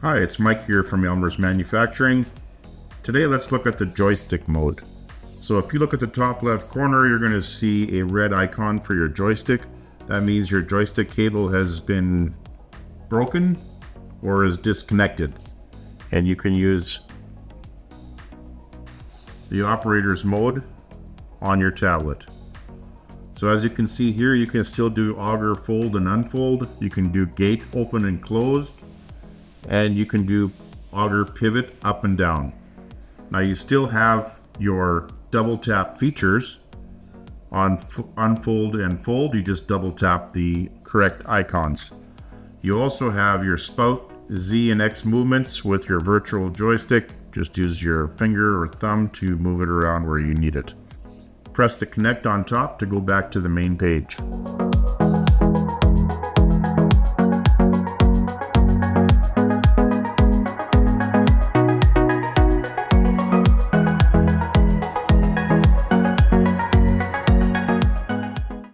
Hi, it's Mike here from Elmer's Manufacturing. Today let's look at the joystick mode. So if you look at the top left corner, you're going to see a red icon for your joystick. That means your joystick cable has been broken or is disconnected. And you can use the operator's mode on your tablet. So as you can see here, you can still do auger fold and unfold. You can do gate open and closed. And you can do auger pivot up and down. Now you still have your double tap features on unfold and fold. You just double tap the correct icons. You also have your spout Z and X movements with your virtual joystick. Just use your finger or thumb to move it around where you need it. Press the connect on top to go back to the main page.